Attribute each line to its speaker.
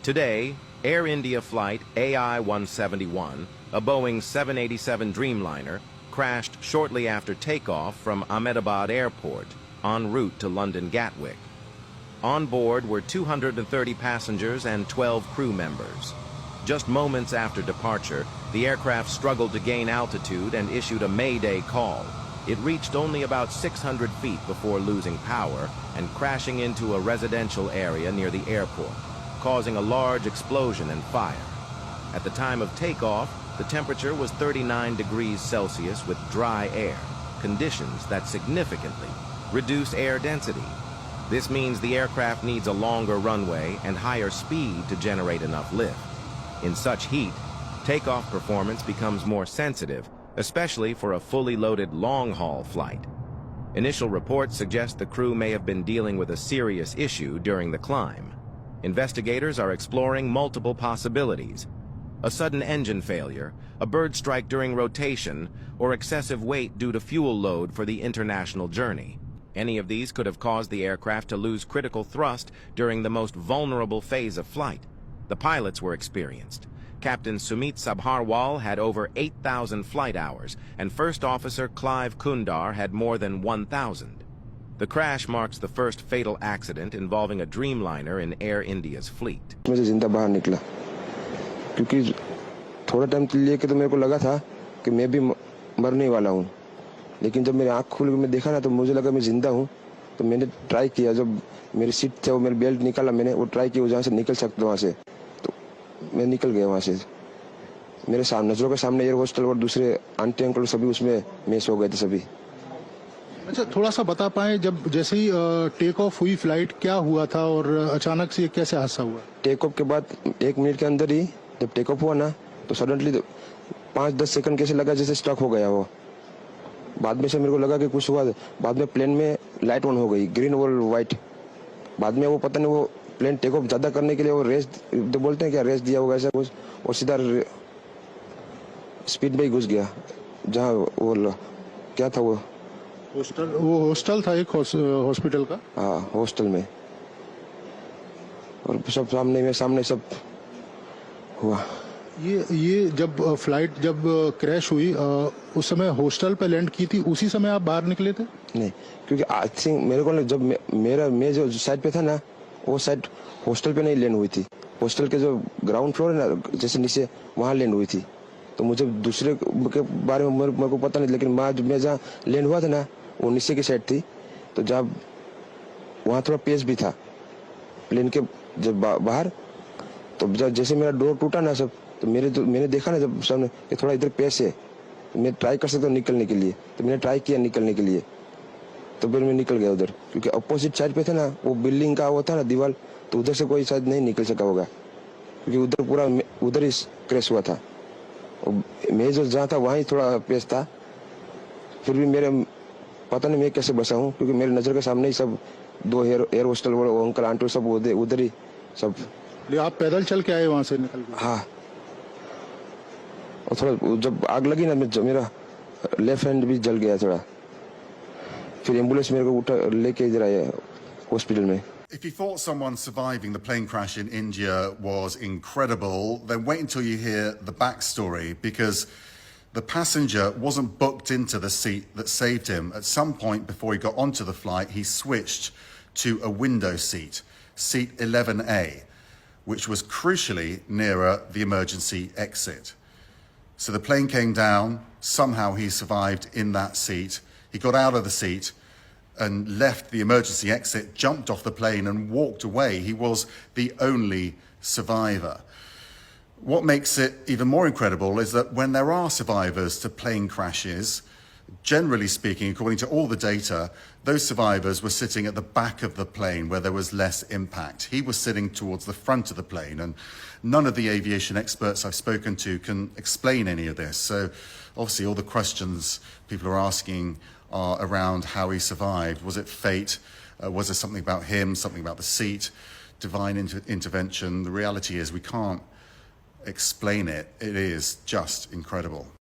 Speaker 1: Today, Air India flight AI-171, a Boeing 787 Dreamliner, crashed shortly after takeoff from Ahmedabad Airport en route to London Gatwick. On board were 230 passengers and 12 crew members. Just moments after departure, the aircraft struggled to gain altitude and issued a Mayday call. It reached only about 600 feet before losing power and crashing into a residential area near the airport, causing a large explosion and fire. At the time of takeoff, the temperature was 39 degrees Celsius with dry air, conditions that significantly reduce air density. This means the aircraft needs a longer runway and higher speed to generate enough lift. In such heat, takeoff performance becomes more sensitive, especially for a fully loaded long-haul flight. Initial reports suggest the crew may have been dealing with a serious issue during the climb. Investigators are exploring multiple possibilities: a sudden engine failure, a bird strike during rotation, or excessive weight due to fuel load for the international journey. Any of these could have caused the aircraft to lose critical thrust during the most vulnerable phase of flight. The pilots were experienced. Captain Sumit Sabharwal had over 8,000 flight hours, and First Officer Clive Kundar had more than 1,000. The crash marks the first fatal accident involving a Dreamliner in Air India's fleet.
Speaker 2: मैं जिंदा बाहर निकला क्योंकि थोड़ा time के लिए तो मेरे को लगा था कि मैं भी मरने वाला हूँ, लेकिन जब मेरी आँख खुल के मैं देखा ना तो मुझे लगा मैं जिंदा हूँ। तो मैंने ट्राई किया, जब मेरी सीट थे वो मेरी बेल्ट निकाला, मैंने वो ट्राई किया जहाँ से निकल सकता वहाँ से, तो मैं निकल गया वहाँ से। मेरे सामने नजरों के सामने एयर होस्टल और दूसरे आंटी अंकल सभी उसमें मिस हो गए थे सभी।
Speaker 3: अच्छा, थोड़ा सा बता पाए, जब जैसे ही टेक ऑफ हुई फ्लाइट क्या हुआ था और अचानक से कैसे हादसा हुआ? टेक
Speaker 2: ऑफ के बाद 1 मिनट के अंदर ही जब टेक ऑफ हुआ ना तो सडनली 5-10 सेकंड कैसे लगा जैसे स्टक हो गया वो। बाद में से मेरे को लगा कि कुछ हुआ। बाद में प्लेन में लाइट ऑन हो गई, ग्रीन और व्हाइट। बाद में वो पता नहीं वो प्लेन टेक ऑफ ज्यादा करने के लिए वो रेस बोलते हैं क्या, रेस दिया होगा ऐसा कुछ, और सीधा स्पीड में ही घुस गया जहाँ वो क्या था वो
Speaker 3: हॉस्टल था, एक हॉस्पिटल का।
Speaker 2: हाँ, हॉस्टल में। और सब सामने सब हुआ।
Speaker 3: ये जब फ्लाइट जब क्रैश हुई उस समय हॉस्टल पे लैंड की थी, उसी समय आप बाहर निकले थे?
Speaker 2: नहीं, क्योंकि आई थिंक मेरे को जब मैं जो साइड पे था ना वो साइड हॉस्टल पे नहीं लैंड हुई थी। हॉस्टल के जो ग्राउंड फ्लोर है ना जैसे नीचे, वहाँ लैंड हुई थी। तो मुझे दूसरे के बारे में मेरे को पता नहीं, लेकिन मैं जहाँ लैंड हुआ था ना वो नीचे की साइड थी। तो जब वहाँ थोड़ा पेस भी था प्लेन के जब बाहर, तो जब जैसे मेरा डोर टूटा ना सब, तो मैंने देखा ना जब सामने कि थोड़ा इधर पेस है, तो मैं ट्राई कर सकता हूँ निकलने के लिए। तो मैंने ट्राई किया निकलने के लिए, तो फिर मैं निकल गया उधर, क्योंकि अपोजिट साइड पे था ना वो बिल्डिंग का वो था ना दीवार, तो उधर से कोई शायद नहीं निकल सका होगा, क्योंकि उधर पूरा उधर ही क्रैश हुआ था। मैं जो जहाँ था वहाँ ही थोड़ा पेस था। फिर भी मेरे पता नहीं मैं कैसे बचा हूँ, क्योंकि मेरे नजर के सामने ही सब 2 एयर होस्टल अंकल आंटी सब उधर ही सब।
Speaker 3: आप पैदल चल के आए वहां से निकल के?
Speaker 2: हाँ, और थोड़ा जब आग लगी ना मेरा लेफ्ट हैंड भी जल गया थोड़ा। फिर एम्बुलेंस मेरे को उठा लेके इधर आया हॉस्पिटल में।
Speaker 4: If you thought someone surviving the plane crash in India was incredible, then wait until you hear the backstory, because the passenger wasn't booked into the seat that saved him. At some point before he got onto the flight, he switched to a window seat, seat 11A, which was crucially nearer the emergency exit. So the plane came down, somehow he survived in that seat. He got out of the seat and left the emergency exit, jumped off the plane and walked away. He was the only survivor. What makes it even more incredible is that when there are survivors to plane crashes, generally speaking, according to all the data, those survivors were sitting at the back of the plane where there was less impact. He was sitting towards the front of the plane, and none of the aviation experts I've spoken to can explain any of this. So obviously all the questions people are asking are around how he survived. Was it fate? Was there something about him, something about the seat, divine intervention? The reality is we can't explain it. It is just incredible.